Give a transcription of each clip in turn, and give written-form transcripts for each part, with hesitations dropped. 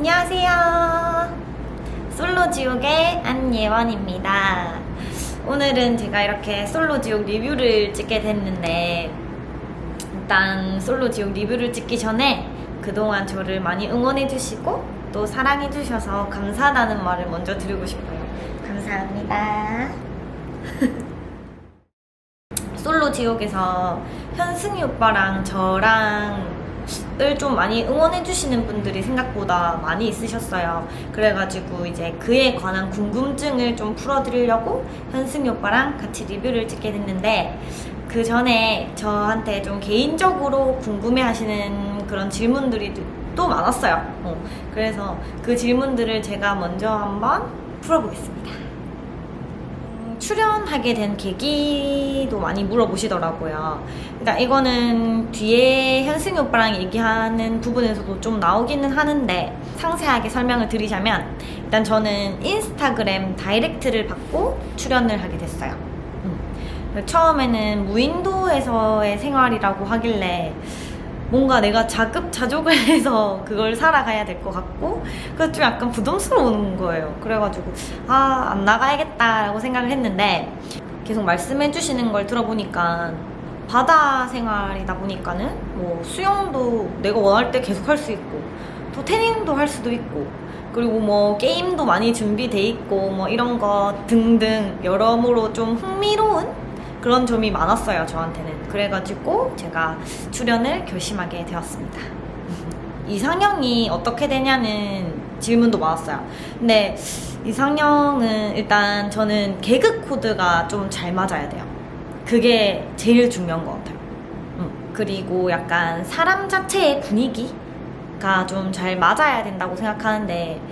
안녕하세요. 솔로지옥의 안예원입니다. 오늘은 제가 이렇게 솔로지옥 리뷰를 찍게 됐는데, 일단 솔로지옥 리뷰를 찍기 전에 그동안 저를 많이 응원해주시고 또 사랑해주셔서 감사하다는 말을 먼저 드리고 싶어요. 감사합니다. 솔로지옥에서 현승이 오빠랑 저랑 을 좀 많이 응원해주시는 분들이 생각보다 많이 있으셨어요. 그래가지고 이제 그에 관한 궁금증을 좀 풀어드리려고 현승이 오빠랑 같이 리뷰를 찍게 됐는데, 그 전에 저한테 좀 개인적으로 궁금해하시는 그런 질문들이 또 많았어요. 그래서 그 질문들을 제가 먼저 한번 풀어보겠습니다. 출연하게 된 계기도 많이 물어보시더라고요. 그러니까 이거는 뒤에 현승이 오빠랑 얘기하는 부분에서도 좀 나오기는 하는데, 상세하게 설명을 드리자면, 일단 저는 인스타그램 다이렉트를 받고 출연을 하게 됐어요. 처음에는 무인도에서의 생활이라고 하길래 뭔가 내가 자급자족을 해서 그걸 살아가야 될 것 같고, 그래서 좀 약간 부담스러운 거예요. 그래가지고 안 나가야겠다라고 생각을 했는데, 계속 말씀해주시는 걸 들어보니까 바다 생활이다 보니까는 뭐 수영도 내가 원할 때 계속 할 수 있고, 또 태닝도 할 수도 있고, 그리고 뭐 게임도 많이 준비돼 있고, 뭐 이런 거 등등 여러모로 좀 흥미로운 그런 점이 많았어요, 저한테는. 그래가지고 제가 출연을 결심하게 되었습니다. 이상형이 어떻게 되냐는 질문도 많았어요. 근데 이상형은 일단 저는 개그 코드가 좀 잘 맞아야 돼요. 그게 제일 중요한 것 같아요. 그리고 약간 사람 자체의 분위기가 좀 잘 맞아야 된다고 생각하는데,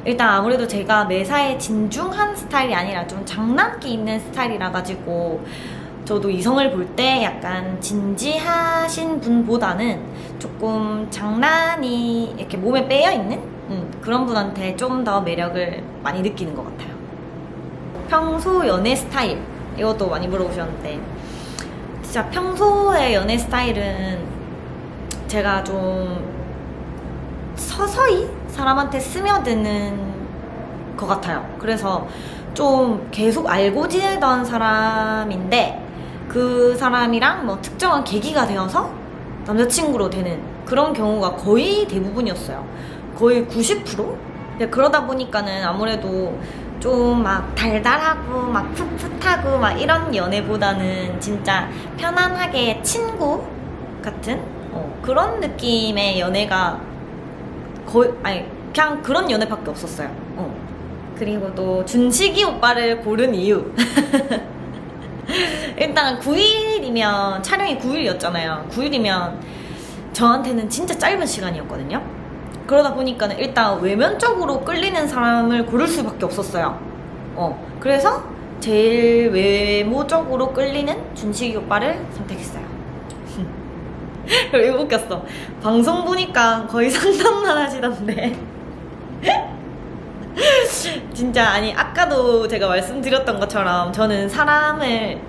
일단 아무래도 제가 매사에 진중한 스타일이 아니라 좀 장난기 있는 스타일이라 가지고, 저도 이성을 볼 때 약간 진지하신 분보다는 조금 장난이 이렇게 몸에 빼여있는 그런 분한테 좀 더 매력을 많이 느끼는 것 같아요. 평소 연애 스타일, 이것도 많이 물어보셨는데, 진짜 평소의 연애 스타일은 제가 좀 서서히 사람한테 스며드는 것 같아요. 그래서 좀 계속 알고 지내던 사람인데, 그 사람이랑 뭐 특정한 계기가 되어서 남자친구로 되는 그런 경우가 거의 대부분이었어요. 거의 90%? 그러다 보니까는 아무래도 좀 막 달달하고 막 풋풋하고 막 이런 연애보다는 진짜 편안하게 친구 같은 그런 느낌의 연애가 거의, 그냥 그런 연애밖에 없었어요. 그리고 또 준식이 오빠를 고른 이유. 일단 9일이면, 촬영이 9일이었잖아요 9일이면 저한테는 진짜 짧은 시간이었거든요. 그러다 보니까는 일단 외면적으로 끌리는 사람을 고를 수밖에 없었어요. 그래서 제일 외모적으로 끌리는 준식이 오빠를 선택했어요. 그리고 웃겼어. 방송 보니까 거의 상담만 하시던데. 진짜, 아니 아까도 제가 말씀드렸던 것처럼 저는 사람을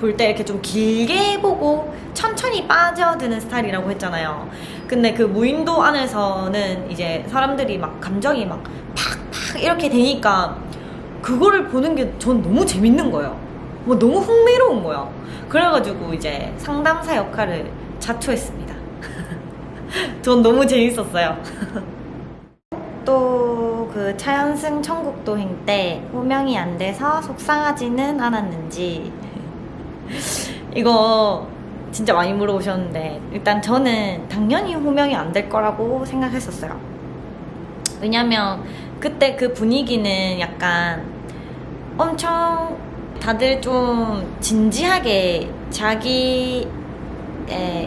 볼 때 이렇게 좀 길게 보고 천천히 빠져드는 스타일이라고 했잖아요. 근데 그 무인도 안에서는 이제 사람들이 막 감정이 막 팍팍 이렇게 되니까 그거를 보는 게 전 너무 재밌는 거예요. 뭐 너무 흥미로운 거예요. 그래가지고 이제 상담사 역할을 자초했습니다. 전 너무 재밌었어요. 또 그 차현승 천국도행 때 호명이 안 돼서 속상하지는 않았는지, 이거 진짜 많이 물어보셨는데, 일단 저는 당연히 호명이 안 될 거라고 생각했었어요. 왜냐면 그때 그 분위기는 약간 엄청 다들 좀 진지하게 자기의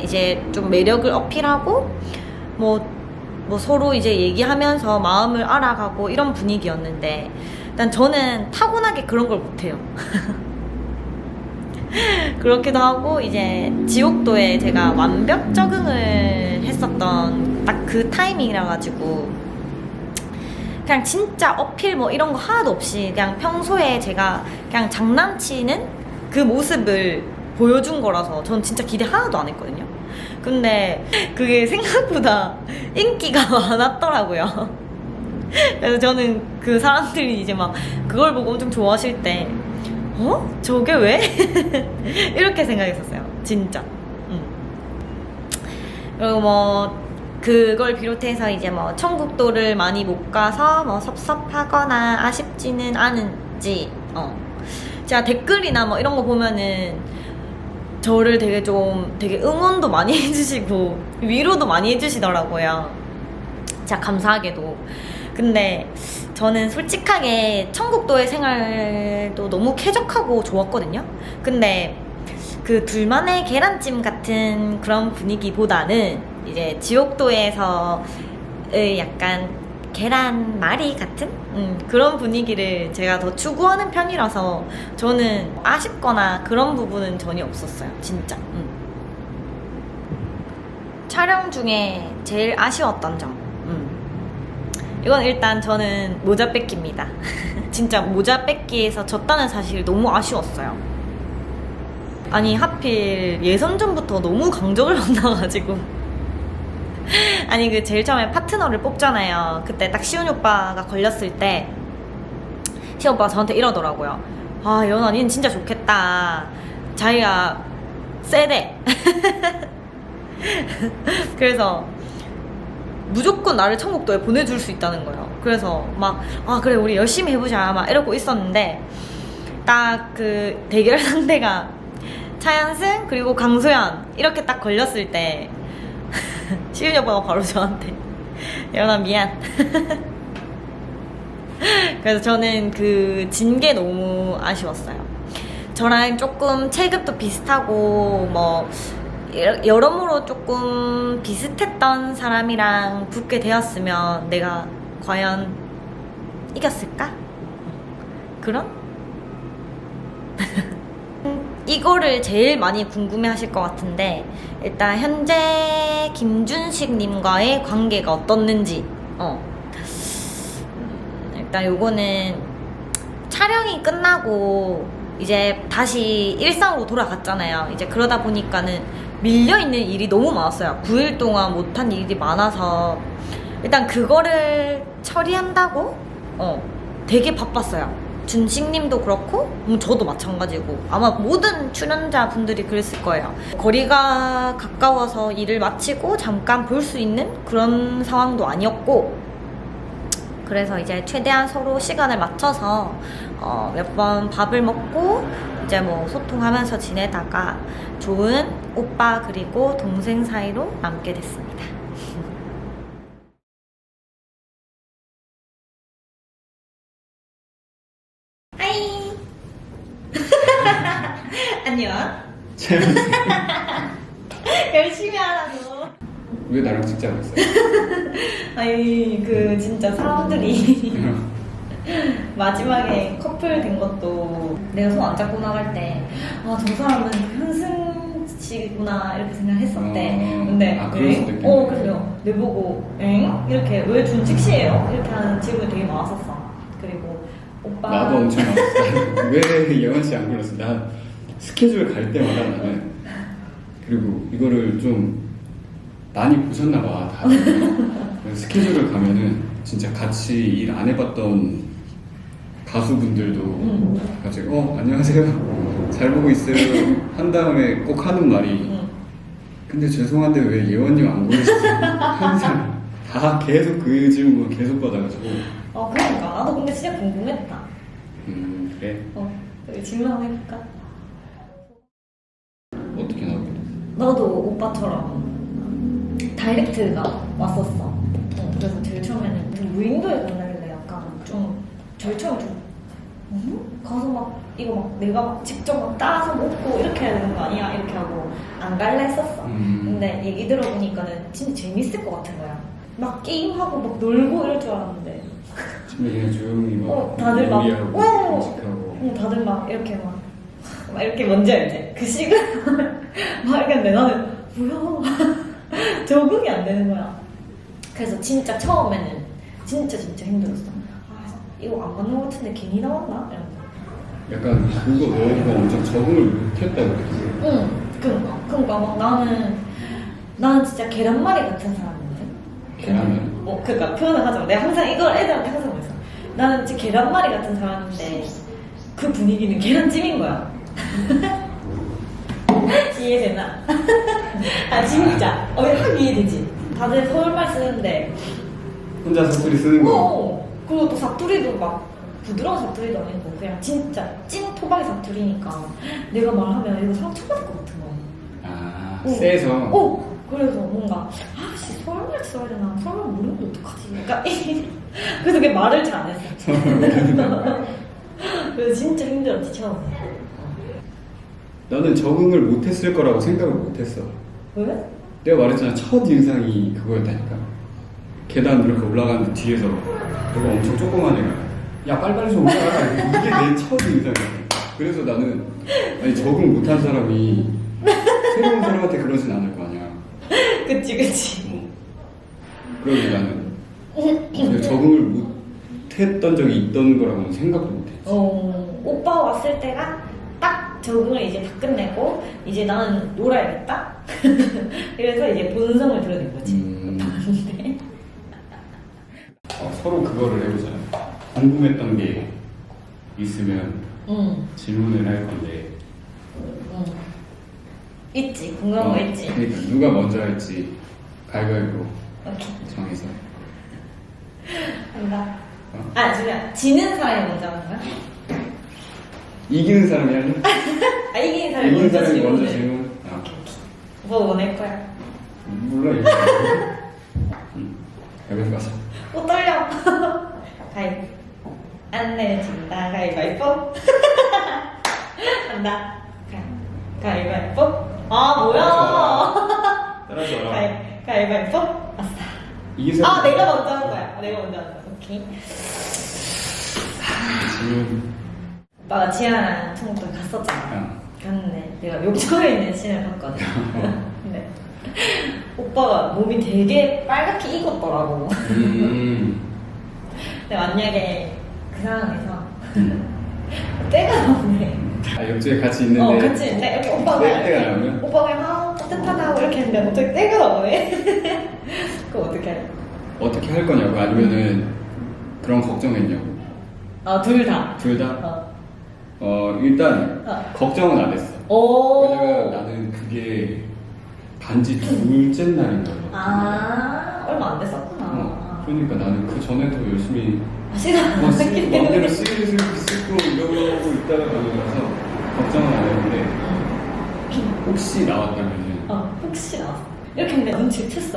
이제 좀 매력을 어필하고 뭐 서로 이제 얘기하면서 마음을 알아가고 이런 분위기였는데, 일단 저는 타고나게 그런 걸 못해요. 그렇기도 하고, 이제 지옥도에 제가 완벽 적응을 했었던 딱 그 타이밍이라 가지고 그냥 진짜 어필 뭐 이런 거 하나도 없이 그냥 평소에 제가 그냥 장난치는 그 모습을 보여준 거라서 전 진짜 기대 하나도 안 했거든요. 근데 그게 생각보다 인기가 많았더라고요. 그래서 저는 그 사람들이 이제 막 그걸 보고 엄청 좋아하실 때 저게 왜? 이렇게 생각했었어요. 진짜. 그리고 뭐 그걸 비롯해서 이제 뭐 청국도를 많이 못 가서 뭐 섭섭하거나 아쉽지는 않은지 제가 댓글이나 뭐 이런 거 보면은 저를 되게 응원도 많이 해주시고 위로도 많이 해주시더라고요. 진짜 감사하게도. 근데 저는 솔직하게 청국도의 생활도 너무 쾌적하고 좋았거든요. 근데 그 둘만의 계란찜 같은 그런 분위기보다는 이제 지옥도에서 약간 계란말이 같은 그런 분위기를 제가 더 추구하는 편이라서 저는 아쉽거나 그런 부분은 전혀 없었어요. 진짜. 촬영 중에 제일 아쉬웠던 점 이건 일단 저는 모자 뺏기입니다. 진짜 모자 뺏기에서 졌다는 사실이 너무 아쉬웠어요. 아니 하필 예선전부터 너무 강적을 만나가지고 아니 그 제일 처음에 파트너를 뽑잖아요. 그때 딱 시훈 오빠가 걸렸을 때 시훈 오빠가 저한테 이러더라고요. 아 연아 니는 진짜 좋겠다. 자기가 세대. 그래서 무조건 나를 청국도에 보내줄 수 있다는 거예요. 그래서 막 그래 우리 열심히 해보자 막 이러고 있었는데 딱 그 대결 상대가 차연승 그리고 강소연 이렇게 딱 걸렸을 때 시윤이 오빠가 바로 저한테 연아 미안. 그래서 저는 그 진 게 너무 아쉬웠어요. 저랑 조금 체급도 비슷하고 뭐 여러모로 조금 비슷했던 사람이랑 붙게 되었으면 내가 과연 이겼을까? 그런? 이거를 제일 많이 궁금해 하실 것 같은데 일단 현재 김준식님과의 관계가 어떻는지 일단 요거는 촬영이 끝나고 이제 다시 일상으로 돌아갔잖아요. 이제 그러다 보니까는 밀려있는 일이 너무 많았어요. 9일 동안 못한 일이 많아서 일단 그거를 처리한다고 되게 바빴어요. 준식님도 그렇고 저도 마찬가지고 아마 모든 출연자분들이 그랬을 거예요. 거리가 가까워서 일을 마치고 잠깐 볼 수 있는 그런 상황도 아니었고 그래서 이제 최대한 서로 시간을 맞춰서 몇 번 밥을 먹고 이제 뭐 소통하면서 지내다가 좋은 오빠 그리고 동생 사이로 남게 됐습니다. 하이. 안녕. 열심히 하라고. 왜 나랑 찍자고 했어? 아니 그 진짜 사람들이 마지막에 커플 된 것도 내가 손 안 잡고 나갈 때 저 사람은 현승 씨구나 이렇게 생각했었대. 근데 그럴 수도 있겠네. 그래요. 내 보고 엥? 이렇게 왜 준식 씨예요? 이렇게 하는 질문이 되게 많았었어. 그리고 오빠 나도 엄청 많았어. 왜 예원 씨 안 불렀어? 나 스케줄 갈 때마다 나는 그리고 이거를 좀 많이 보셨나 봐. 다들. 스케줄을 가면은 진짜 같이 일 안 해봤던 가수분들도 갑자기 안녕하세요 잘 보고 있어요 한 다음에 꼭 하는 말이 근데 죄송한데 왜 예원님 안 보내셨어요? 항상 다 계속 그 질문을 계속 받아가지고 그러니까 나도 근데 진짜 궁금했다. 그래? 그래 질문 한번 해볼까? 어떻게 나오게 됐어? 나도 오빠처럼 다이렉트가 왔었어. 그래서 제일 처음에는 좀 무인도에 간다길래 약간 좀 제일 처음에 좀 가서 막 이거 막 내가 막 직접 막 따서 먹고 이렇게 해야 되는 거 아니야? 이렇게 하고 안 갈라 했었어. 근데 얘기 들어보니까는 진짜 재밌을 것 같은 거야. 막 게임하고 막 놀고 이럴 줄 알았는데 근데 그냥 조용히 막 다들 막 요리하고 음식하고 다들 막 이렇게 막 이렇게 뭔지 알지? 그 시간 막 이렇게 했는데 나는 뭐야 적응이 안 되는 거야. 그래서 진짜 처음에는 진짜 힘들었어. 이거 안 맞는 것 같은데 괜히 나왔나? 이러면서. 약간 그거 너가 엄청 적응을 못했다고 그랬지? 그러니까 막 나는 진짜 계란말이 같은 사람인데. 계란은? 그러니까 표현을 하자면 내가 항상 이걸 애들한테 항상 그랬어. 나는 진짜 계란말이 같은 사람인데 그 분위기는 계란찜인 거야. 이해되나? 아 진짜 확 이해되지? 다들 서울말 쓰는데 혼자 사투리 쓰는 거. 그리고 또 사투리도 막 부드러운 사투리도 아니고 그냥 진짜 찐 토박이 사투리니까 내가 말하면 이거 상처받을 것 같은 거야. 아, 세서. 그래서 뭔가 아씨 서울말 써야 되나 서울말 모르면 어떡하지? 약간 그래서 그게 말을 잘 안 했어. 그래서 진짜 힘들었지 처음에. 나는 적응을 못했을 거라고 생각을 못했어. 왜? 내가 말했잖아, 첫 인상이 그거였다니까. 계단 이렇게 올라가는데 뒤에서 누가 엄청 조그만 애가 야 빨리빨리 좀 올라가. 이게 내 첫 인상이야. 그래서 나는 아니 적응 못한 사람이 새로운 사람한테 그러진 않을 거 아니야. 그치. 그러면 나는 내가 적응을 못했던 적이 있던 거라고는 생각도 못했지. 오빠 왔을 때가 딱 적응을 이제 다 끝내고 이제 나는 놀아야겠다. 그래서 이제 본성을 드러낸 거지. 서로 그거를 해보자. 궁금했던 게 있으면 질문을 할 건데. 있지. 궁금한 거 있지. 그러니까 누가 먼저 할지 가위바위보 오케이. 정해서. 한다. 지금 지는 사람이 먼저 하는 거야? 이기는 사람이 할래? 이기는 사람이 이기는 먼저 사람이 질문을. 먼저 질문. 뭐 원할 거야? 몰라 이거. 여기서 가자. 떨려. 가위. 안 내진다. 가위바위보. 한다. 가위바위보. 뭐야? 따라줘라. 가위바위보. 아싸. 이긴 사람. 내가 먼저 하는 거야. 내가 먼저 하는 거야. 오케이. 질문. 오빠가 지아랑 청국도 갔었잖아. 갔는데 내가 욕조에 있는 씬을 봤거든. 근데 오빠가 몸이 되게 빨갛게 익었더라고. 근데 만약에 그 상황에서 때가 나오네. 옆집에 같이 있는데. 같이 있는데 이렇게 오빠가 때가 나오면? 오빠가 그냥 따뜻하다고 이렇게 했는데 갑자기 때가 나오네. 그거 어떻게 해? 어떻게 할 거냐고 아니면은 그런 걱정했냐고. 둘 다. 둘 다? 일단 걱정은 안 했어. 왜냐면 나는 그게 반지 둘째 날인가. 얼마 안 됐었구나. 그러니까 나는 그 전에도 열심히 시간 마음대로 쓰고 이러고 있다가 가서 걱정은 안 했는데 혹시 나왔다면은 혹시 나왔어. 이렇게 했는데 눈치를 챘어.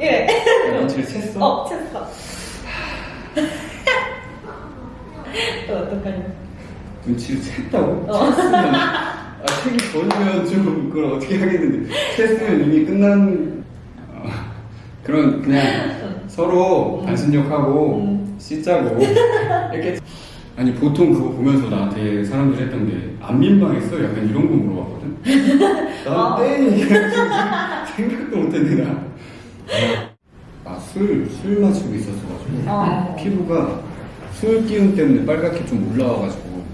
이래. 눈치를 챘어? 챘어. 또 어떡하냐? 눈치를 챘다고? 챘으면 책이 전이면 좀 그걸 어떻게 하겠는데 챘으면 이미 끝난 그런 그냥 서로 반신욕하고 씻자고 이렇게. 아니 보통 그거 보면서 나한테 사람들이 했던 게 안 민망했어? 약간 이런 거 물어봤거든. 나는 땡 생각도 못했는데 술 마시고 있었어가지고 피부가 술 기운 때문에 빨갛게 좀 올라와가지고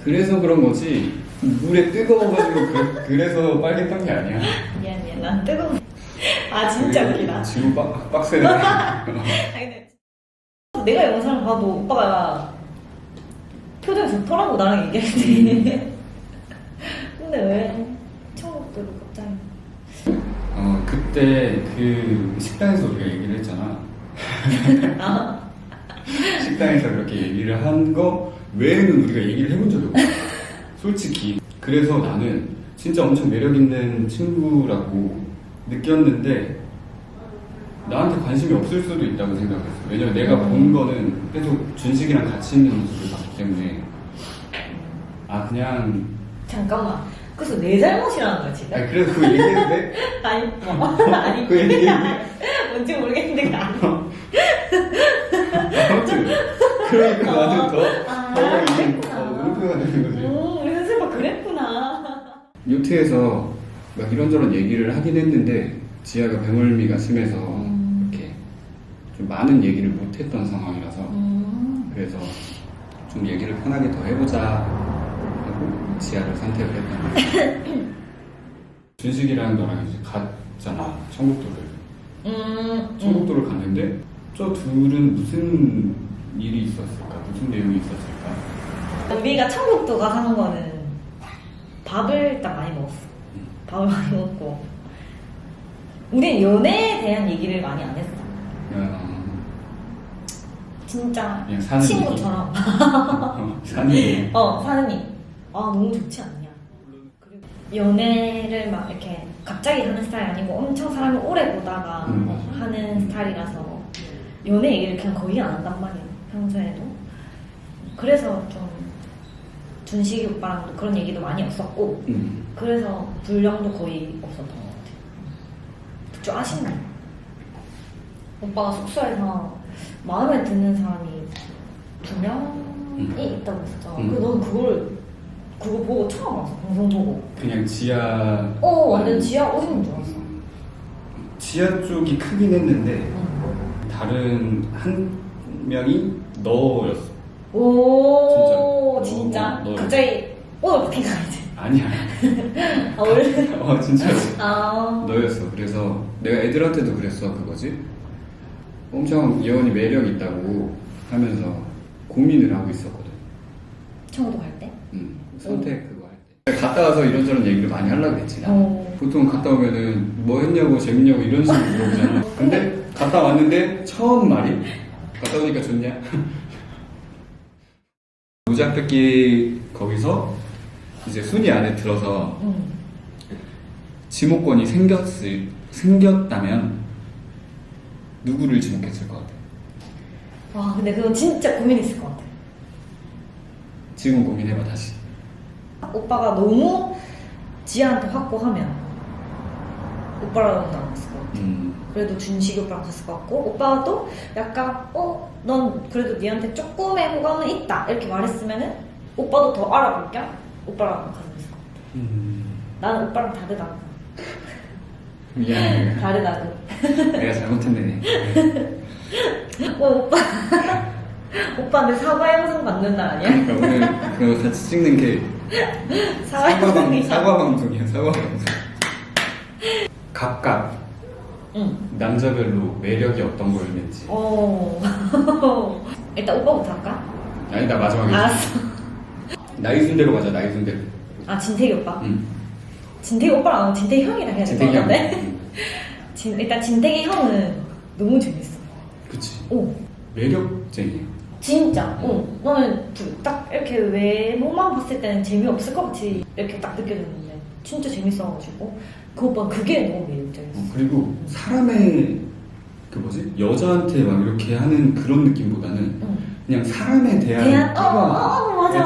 그래서 그런 거지 물에 뜨거워가지고 그래서 빨갰던 게 아니야. 미안해, 난 뜨거워. 진짜 웃기다. 지금 빡세네. 내가 영상을 봐도 오빠가 표정이 좋더라고 나랑 얘기할 때. 근데 왜 청국도를 갑자기? 그때 그 식당에서 우리가 얘기를 했잖아. 식당에서 그렇게 얘기를 한 거 외에는 우리가 얘기를 해본 적이 없어. 솔직히. 그래서 나는 진짜 엄청 매력 있는 친구라고 느꼈는데 나한테 관심이 없을 수도 있다고 생각했어. 왜냐면 내가 본 거는 계속 준식이랑 같이 있는 모습을 봤기 때문에 그냥 잠깐만. 그래서 내 잘못이라는 거야 지금? 그래서 그거 얘기해도 돼? 아니 그 얘기 뭔지 모르겠는데 아무튼 그러니까 나는 더 그랬구나. 물음표가 되는 거지. 우리 선생님가 그랬구나. 요트에서 막 이런저런 얘기를 하긴 했는데 지아가 배멀미가 심해서 이렇게 좀 많은 얘기를 못했던 상황이라서 그래서 좀 얘기를 편하게 더 해보자 하고 지아를 선택을 했던 거야. 준식이랑 너랑 이제 갔잖아 청국도를. 청국도를 갔는데 저 둘은 무슨 일이 있었을까? 무슨 내용이 있었을까? 우리가 청국도 가서 한 거는 밥을 일단 많이 먹었어. 밥을 많이 먹고 우린 연애에 대한 얘기를 많이 안 했어. 진짜 그냥 사는 친구처럼 사는 얘기. 사는 일. 아 너무 좋지 않냐. 그리고 연애를 막 이렇게 갑자기 하는 스타일이 아니고 엄청 사람을 오래 보다가 하는 스타일이라서 연애 얘기를 그냥 거의 안 한단 말이야 평소에도. 그래서 좀 준식이 오빠랑도 그런 얘기도 많이 없었고 그래서 불량도 거의 없었던 것 같아. 좀 아쉽네. 오빠가 숙소에서 마음에 드는 사람이 2명이 있다고 했었잖아. 근데 넌 그거 보고 처음 왔어. 방송 보고. 그냥 지하. 완전 지하 5인인 줄 알았어. 지하 쪽이 크긴 했는데 다른 한 명이 너였어. 오 진짜? 진짜? 너. 갑자기 오늘 부팅 가야지. 아니야. 아 원래? 진짜로. 아 너였어. 그래서 내가 애들한테도 그랬어. 그거지. 엄청 예원이 매력 있다고 하면서 고민을 하고 있었거든. 청도 갈 때? 선택 그거 할 때. 갔다 와서 이런저런 얘기를 많이 하려고 했지. 나. 보통 갔다 오면은 뭐 했냐고 재밌냐고 이런 식으로 물어보잖아. 근데 갔다 왔는데 처음 말이 갔다 오니까 좋냐? 모자 뺏기 거기서 이제 순위 안에 들어서 지목권이 생겼다면 누구를 지목했을 것 같아? 와 근데 그거 진짜 고민했을 것 같아. 지금 고민해봐 다시. 오빠가 너무 지아한테 확고하면 오빠랑 안 갔을 것 같아. 그래도 준식이 오빠랑 갔을 것 같고 오빠가 또 약간 넌 그래도 니한테 조금의 호감은 있다 이렇게 말했으면은 오빠도 더 알아볼 겸 오빠랑 갔을 것 같아. 나는 오빠랑 다르다고. 미안해. 다르다고. 내가 잘못했네. 오빠 내 사과 영상 받는 날 아니야? 그러니까 오늘 그거 같이 찍는 게 사과 방송이야. 사과 방송. 각각 남자별로 매력이 어떤 거였는지. 일단 오빠부터 할까? 아니 나 마지막에. 알았어. 나이 순대로 가자. 나이 순대로. 아 진택이 오빠? 진택이 오빠랑 아니고 진택이 형이랑 해야 될 것 진택이 형. 같은데? 일단 진택이 형은 너무 재밌어. 그치. 오 매력쟁이야. 진짜. 너는 딱 이렇게 외모만 봤을 때는 재미없을 것 같이 이렇게 딱 느껴졌는데 진짜 재밌어가지고 그 오빠 그게 너무 매력적이었어. 그리고 사람의 그 뭐지 여자한테 막 이렇게 하는 그런 느낌보다는 그냥 사람에 대한 맞아.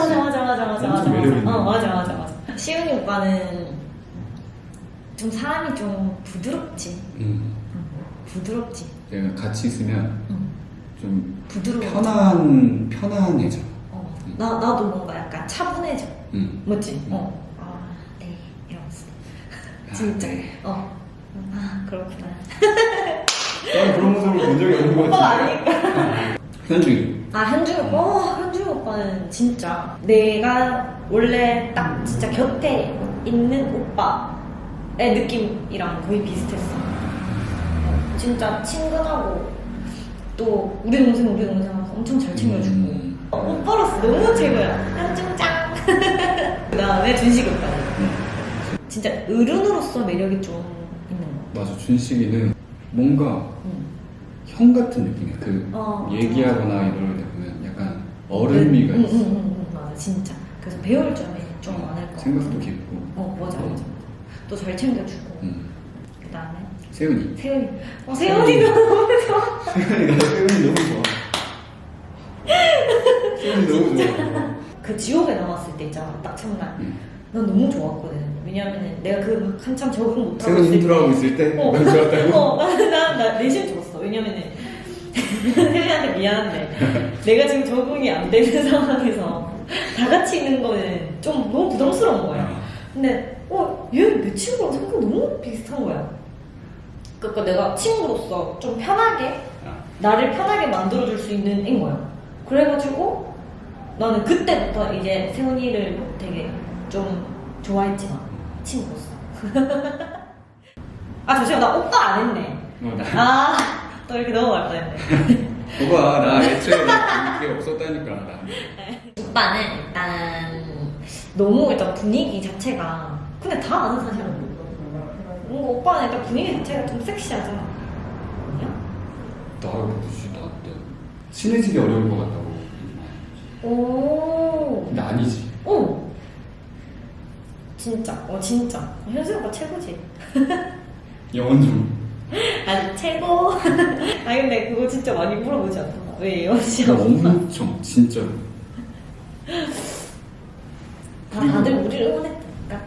엄청 매력 있는. 맞아. 시은이 오빠는 좀 사람이 좀 부드럽지. 부드럽지. 내가 같이 있으면 좀 부드러워. 편안해져. 나도 뭔가 약간 차분해져. 맞지? 네 이러면서. 진짜. 네. 그렇구나. 난 그런 모습을 본 적이 없는 것 오빠가 같은데. 아니니까. 현중이. 현중이 오빠. 현중이 오빠는 진짜 내가 원래 딱 진짜 곁에 있는 오빠의 느낌이랑 거의 비슷했어. 진짜 친근하고 또 우리 동생 하면서 엄청 잘 챙겨주고 오빠로서 너무 최고야. 현중 짱. 그 다음에 준식이 오빠. 진짜 어른으로서 매력이 좀 있는 거. 맞아. 준식이는 뭔가 형 같은 느낌이야. 얘기하거나 이럴 때 보면 약간 어른미가 있어. 맞아 진짜. 그래서 배울 점이 좀 많을 것 같아. 생각도 깊고. 맞아. 또 잘 챙겨주고. 그 다음에 세훈이. 세훈이가 너무 좋아. 세훈이 너무 좋아. 세훈이 너무 좋아. 그 지옥에 남았을 때 있잖아. 딱 첫날. 난 너무 좋았거든. 왜냐면은 내가 그 한참 적응 못하고 세훈이 힘들어하고 있을 때 너무 좋았다고? 나 내심 좋았어. 왜냐면은 세훈이한테 미안한데 내가 지금 적응이 안 되는 상황에서 다 같이 있는 거는 좀 너무 부담스러운 거야. 근데 얘는 내 친구랑 성격 너무 비슷한 거야. 그러니까 내가 친구로서 좀 편하게 나를 편하게 만들어줄 수 있는 애인 거야. 그래가지고 나는 그때부터 이제 세훈이를 되게 좀 좋아했지만 친구로서. 잠시만 나 오빠 안 했네. 아, 또 이렇게 넘어갈 뻔했네. 봐봐, 나 애초에 그게 없었다니까. 나. 오빠는 일단 너무 일단 분위기 자체가 근데 다 아는 사실은 뭔가 오빠는 일단 분위기 자체가 좀 섹시하잖아. 아니야? 나한테 친해지기 어려울 것 같다고. 오. 근데 아니지. 오. 진짜. 진짜. 현수 오빠 최고지. 영원 좀. 아니 최고. 아니 근데 그거 진짜 많이 물어보지 않나? 왜 영씨 나 없어? 엄청 진짜로. 다들 우리를 응원했다니까.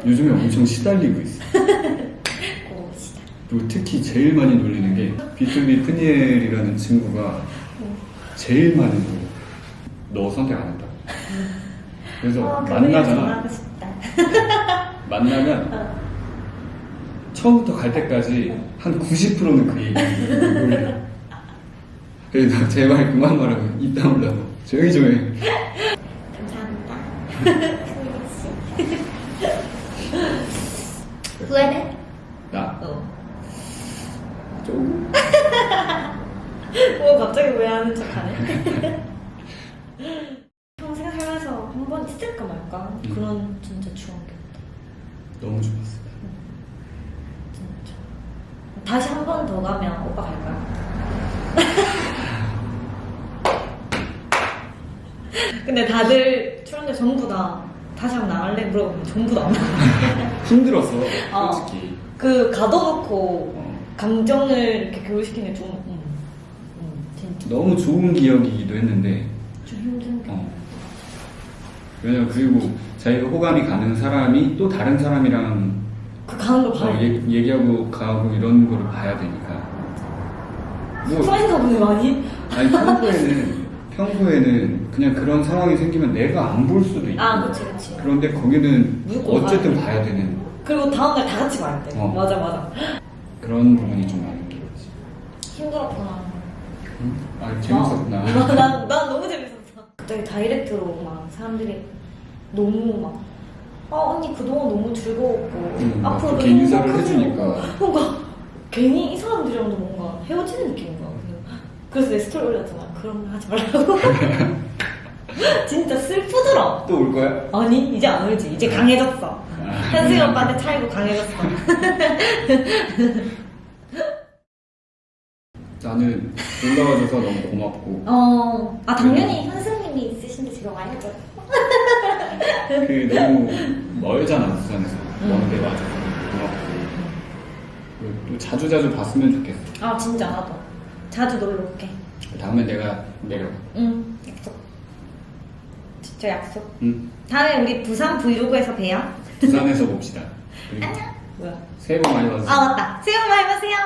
요즘에 엄청 시달리고 있어. 고시다. 그리고 특히 제일 많이 놀리는 게 B2B 푸니엘이라는 친구가 제일 많이 놀려. 너 선택 안 했다. 그래서 만나잖아. 하고 싶다. 만나면 처음부터 갈 때까지 한 90%는 그 얘기 놀려. 그래서 나 제발 그만 말하고 입 다물라고 조용히 좀 해. 감사합니다. 후회돼? 나? 조금. 갑자기 왜 하는 척하네? 평생 살면서 한 번 있을까 말까 그런 진짜 추억이 없다. 너무 좋았어. 진짜. 다시 한 번 더 가면 오빠 갈 거야? 근데 다들 출연자 전부 다 다시 한번 나갈래? 물어보면 전부 다 안 나가. 힘들었어 어. 솔직히. 그 가둬놓고 감정을 이렇게 교류시키는 게 좀, 진짜 너무 좋은 기억이기도 했는데 좀 힘든 게. 왜냐면 그리고 자기가 호감이 가는 사람이 또 다른 사람이랑 그 가는 걸 봐야 돼. 얘기하고 가고 이런 거를 봐야 되니까. 속상했나 보네 많이. 아니 평소에는 그냥 그런 상황이 생기면 내가 안 볼 수도 있고. 아 그치. 그런데 거기는 무조건 어쨌든 봐야 봐야 되는 그리고 다음날 다 같이 봐야 돼. 어. 맞아. 그런 부분이 좀 많은 기억이지. 힘들었구나. 아 재밌었구나. 난 너무 재밌었어. 갑자기 다이렉트로 막 사람들이 너무 막 언니 그동안 너무 즐거웠고 앞으로 그렇게 인사를 해주니까. 뭔가 괜히 이 사람들이랑도 뭔가 헤어지는 느낌인 거야. 그래서 내 스토리 올렸잖아. 그런 거 하지 말라고. 진짜 슬프더라. 또 올 거야? 아니 이제 안 울지. 이제 강해졌어. 현승이 오빠한테 차이고 강해졌어. 나는 올라와줘서 너무 고맙고. 당연히 현승님이 있으신데 제가 와야죠. 그 너무 멀잖아 부산에서. 먼데 와줘서 고맙고. 그리고 또 자주 봤으면 좋겠어. 아 진짜 나도. 자주 놀러 올게. 다음에 내가 내려. 응 약속. 진짜 약속. 응. 다음에 우리 부산 브이로그에서 봬요. 부산에서 봅시다. 그리고 안녕. 뭐야? 새해 복 많이 받으세요. 아 맞다. 새해 복 많이 받으세요.